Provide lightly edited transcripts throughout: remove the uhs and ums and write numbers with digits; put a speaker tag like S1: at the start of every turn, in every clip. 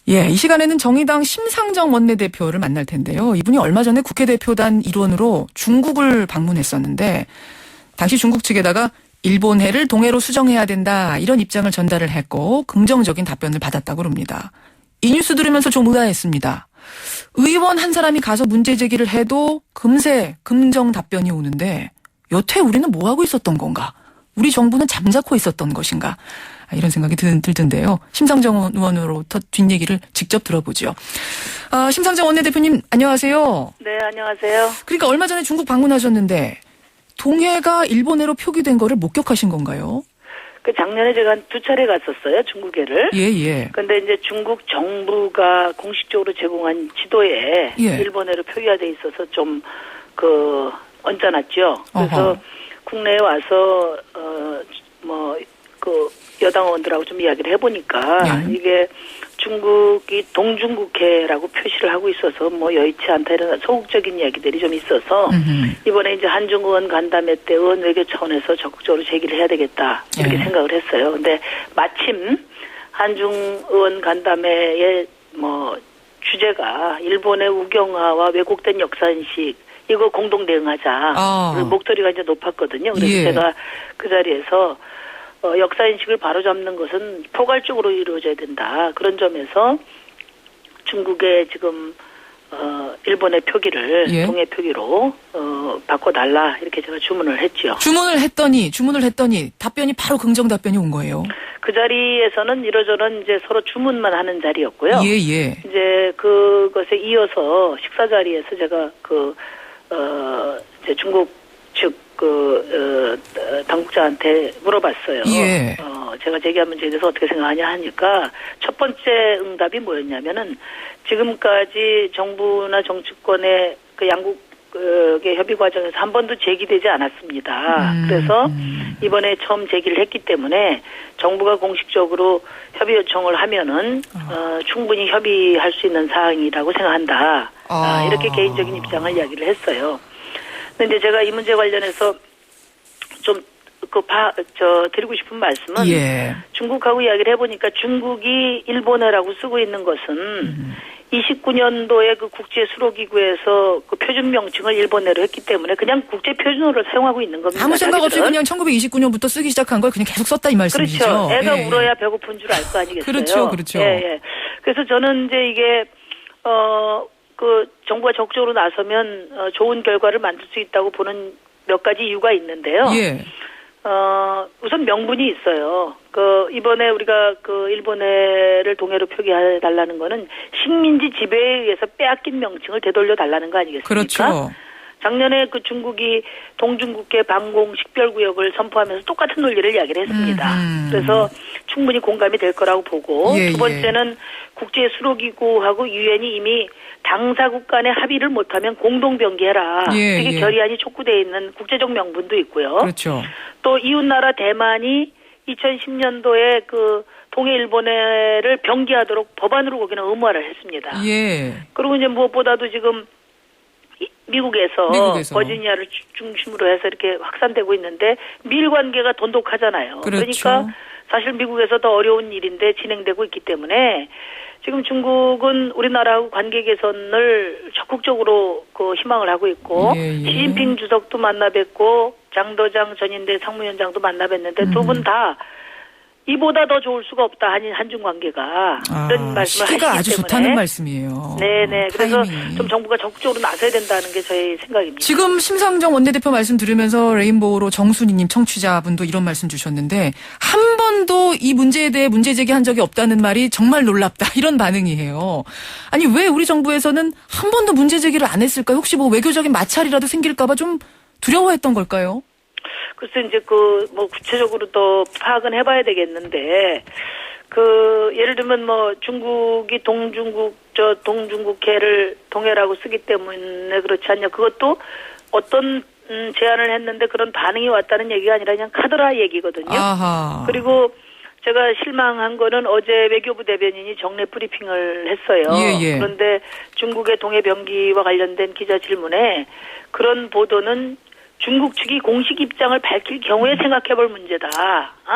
S1: 예, 이 시간에는 정의당 심상정 원내대표를 만날 텐데요. 이분이 얼마 전에 국회 대표단 일원으로 중국을 방문했었는데 당시 중국 측에다가 일본해를 동해로 수정해야 된다 이런 입장을 전달을 했고 긍정적인 답변을 받았다고 합니다. 이 뉴스 들으면서 좀 의아했습니다. 의원 한 사람이 가서 문제 제기를 해도 금세 긍정 답변이 오는데 여태 우리는 뭐 하고 있었던 건가? 우리 정부는 잠자코 있었던 것인가? 이런 생각이 들던데요. 심상정 의원으로부터 뒷얘기를 직접 들어보죠. 심상정 원내대표님 안녕하세요.
S2: 네, 안녕하세요.
S1: 그러니까 얼마 전에 중국 방문하셨는데 동해가 일본해로 표기된 거를 목격하신 건가요?
S2: 그 작년에 제가 한 2차례 갔었어요, 중국에를.
S1: 예.
S2: 근데 이제 중국 정부가 공식적으로 제공한 지도에 일본해로 표기가 돼 있어서 좀 언짢았죠. 그래서
S1: 어허.
S2: 국내에 와서 여당 의원들하고 좀 이야기를 해보니까 이게 중국이 동중국해라고 표시를 하고 있어서 여의치 않다 이런 소극적인 이야기들이 좀 있어서 이번에 이제 한중 의원 간담회 때 의원 외교 차원에서 적극적으로 제기를 해야 되겠다 이렇게 생각을 했어요. 근데 마침 한중 의원 간담회의 주제가 일본의 우경화와 왜곡된 역사인식 이거 공동 대응하자. 목소리가 이제 높았거든요. 그래서 제가 그 자리에서 역사인식을 바로잡는 것은 포괄적으로 이루어져야 된다. 그런 점에서 중국의 지금 일본의 표기를 동해 표기로 바꿔달라 이렇게 제가 주문을 했죠.
S1: 주문을 했더니 답변이 바로 긍정 답변이 온 거예요.
S2: 그 자리에서는 이러저런 이제 서로 주문만 하는 자리였고요. 이제 그것에 이어서 식사 자리에서 제가 이제 중국 측 당국자한테 물어봤어요. 제가 제기한 문제에 대해서 어떻게 생각하냐 하니까 첫 번째 응답이 뭐였냐면은 지금까지 정부나 정치권의 그 양국의 협의 과정에서 한 번도 제기되지 않았습니다. 그래서 이번에 처음 제기를 했기 때문에 정부가 공식적으로 협의 요청을 하면은 충분히 협의할 수 있는 사항이라고 생각한다. 이렇게 개인적인 입장을 이야기를 했어요. 근데 이제 제가 이 문제 관련해서 좀 드리고 싶은 말씀은 중국하고 이야기를 해보니까 중국이 일본어라고 쓰고 있는 것은 29년도에 그 국제 수로기구에서 그 표준 명칭을 일본어로 했기 때문에 그냥 국제 표준어를 사용하고 있는 겁니다.
S1: 아무 생각 없이 그냥 1929년부터 쓰기 시작한 걸 그냥 계속 썼다 이 말씀이시죠?
S2: 그렇죠. 애가 울어야 배고픈 줄 알 거 아니겠어요?
S1: 그렇죠.
S2: 그래서 저는 이제 이게 정부가 적극적으로 나서면 좋은 결과를 만들 수 있다고 보는 몇 가지 이유가 있는데요. 우선 명분이 있어요. 이번에 우리가 일본해를 동해로 표기해달라는 거는 식민지 지배에 의해서 빼앗긴 명칭을 되돌려 달라는 거 아니겠습니까?
S1: 그렇죠.
S2: 작년에 동중국해 방공 식별구역을 선포하면서 똑같은 논리를 이야기를 했습니다. 그래서 충분히 공감이 될 거라고 보고 두 번째는 국제수로기구하고 유엔이 이미 당사국 간의 합의를 못하면 공동병기해라. 이게 결의안이 촉구되어 있는 국제적 명분도 있고요.
S1: 그렇죠.
S2: 또 이웃나라 대만이 2010년도에 동해 일본해를 병기하도록 법안으로 거기는 의무화를 했습니다. 그리고 이제 무엇보다도 지금 미국에서 버지니아를 중심으로 해서 이렇게 확산되고 있는데 미일 관계가 돈독하잖아요. 그러니까 사실 미국에서 더 어려운 일인데 진행되고 있기 때문에 지금 중국은 우리나라하고 관계 개선을 적극적으로 희망을 하고 있고 시진핑 주석도 만나 뵙고 장도장 전인대 상무위원장도 만나 뵀는데 두 분 다 이보다 더 좋을 수가 없다. 한중 관계가 이런 말씀을 하시기
S1: 시기가 아주
S2: 때문에
S1: 좋다는 말씀이에요.
S2: 네네. 그래서 좀 정부가 적극적으로 나서야 된다는 게 저희 생각입니다.
S1: 지금 심상정 원내대표 말씀 들으면서 레인보우로 정순희님 청취자분도 이런 말씀 주셨는데 한 번도 이 문제에 대해 문제 제기한 적이 없다는 말이 정말 놀랍다. 이런 반응이에요. 아니 왜 우리 정부에서는 한 번도 문제 제기를 안 했을까요? 혹시 외교적인 마찰이라도 생길까 봐 좀 두려워했던 걸까요?
S2: 글쎄 이제 구체적으로 더 파악은 해봐야 되겠는데 예를 들면 중국이 동중국해를 동해라고 쓰기 때문에 그렇지 않냐 그것도 어떤 제안을 했는데 그런 반응이 왔다는 얘기가 아니라 그냥 카더라 얘기거든요. 그리고 제가 실망한 거는 어제 외교부 대변인이 정례 브리핑을 했어요. 그런데 중국의 동해 병기와 관련된 기자 질문에 그런 보도는 중국 측이 공식 입장을 밝힐 경우에 생각해볼 문제다.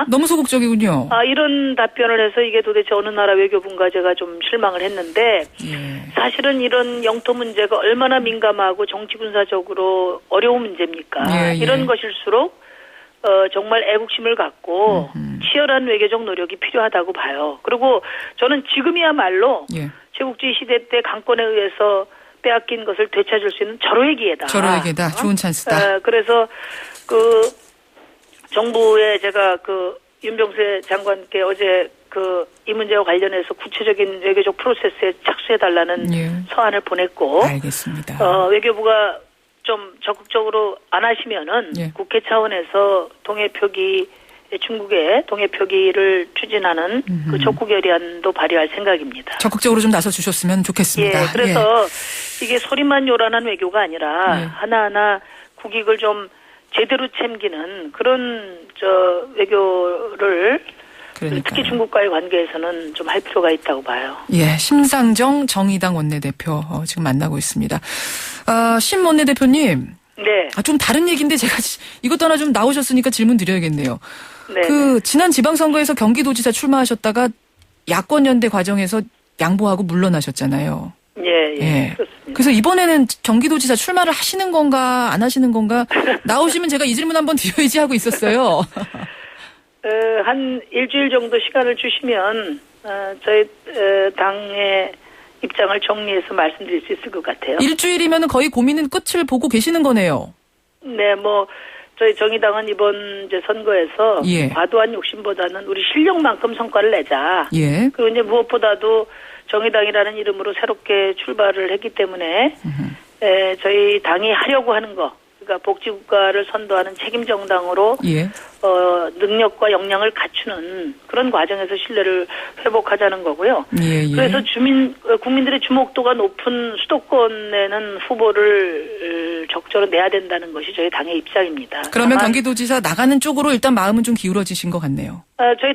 S1: 너무 소극적이군요.
S2: 이런 답변을 해서 이게 도대체 어느 나라 외교부인가 제가 좀 실망을 했는데 사실은 이런 영토 문제가 얼마나 민감하고 정치군사적으로 어려운 문제입니까? 이런 것일수록 정말 애국심을 갖고 치열한 외교적 노력이 필요하다고 봐요. 그리고 저는 지금이야말로 제국주의 시대 때 강권에 의해서 빼앗긴 것을 되찾을 수 있는 절호의 기회다.
S1: 절호의 기회다. 좋은 찬스다.
S2: 그래서 정부에 제가 윤병세 장관께 어제 이 문제와 관련해서 구체적인 외교적 프로세스에 착수해달라는 서한을 보냈고.
S1: 알겠습니다.
S2: 외교부가 좀 적극적으로 안 하시면은 국회 차원에서 중국의 동해 표기를 추진하는 그 적구 결의안도 발의할 생각입니다.
S1: 적극적으로 좀 나서 주셨으면 좋겠습니다.
S2: 그래서 이게 소리만 요란한 외교가 아니라 하나하나 국익을 좀 제대로 챙기는 그런 외교를 특히 중국과의 관계에서는 좀 할 필요가 있다고 봐요.
S1: 심상정 정의당 원내대표 지금 만나고 있습니다. 심 원내대표님.
S2: 네.
S1: 좀 다른 얘기인데 제가 이것도 하나 좀 나오셨으니까 질문 드려야겠네요.
S2: 네.
S1: 지난 지방선거에서 경기도지사 출마하셨다가 야권연대 과정에서 양보하고 물러나셨잖아요.
S2: 그렇습니다.
S1: 그래서 이번에는 경기도지사 출마를 하시는 건가 안 하시는 건가 나오시면 제가 이 질문 한번 드려야지 하고 있었어요.
S2: 한 일주일 정도 시간을 주시면 저희 당의 입장을 정리해서 말씀드릴 수 있을 것 같아요.
S1: 일주일이면 거의 고민은 끝을 보고 계시는 거네요.
S2: 네, 저희 정의당은 이번 선거에서 과도한 욕심보다는 우리 실력만큼 성과를 내자. 그리고 이제 무엇보다도 정의당이라는 이름으로 새롭게 출발을 했기 때문에 저희 당이 하려고 하는 거, 그러니까 복지국가를 선도하는 책임정당으로 능력과 역량을 갖추는 그런 과정에서 신뢰를 회복하자는 거고요. 그래서 국민들의 주목도가 높은 수도권에는 후보를 적절히 내야 된다는 것이 저희 당의 입장입니다.
S1: 그러면 경기도지사 나가는 쪽으로 일단 마음은 좀 기울어지신 것 같네요.
S2: 저희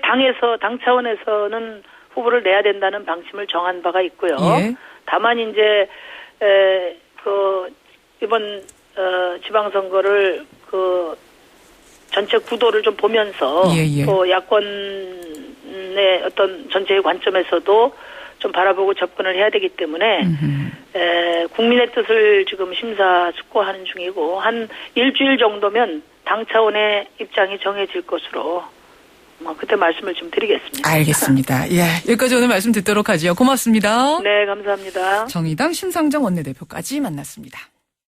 S2: 당 차원에서는 후보를 내야 된다는 방침을 정한 바가 있고요. 다만 이제 이번 지방선거를 전체 구도를 좀 보면서 또 야권의 어떤 전체의 관점에서도 좀 바라보고 접근을 해야 되기 때문에 국민의 뜻을 지금 심사숙고하는 중이고 한 일주일 정도면 당 차원의 입장이 정해질 것으로 그때 말씀을 좀 드리겠습니다.
S1: 알겠습니다. 여기까지 오늘 말씀 듣도록 하죠. 고맙습니다.
S2: 네, 감사합니다.
S1: 정의당 심상정 원내대표까지 만났습니다.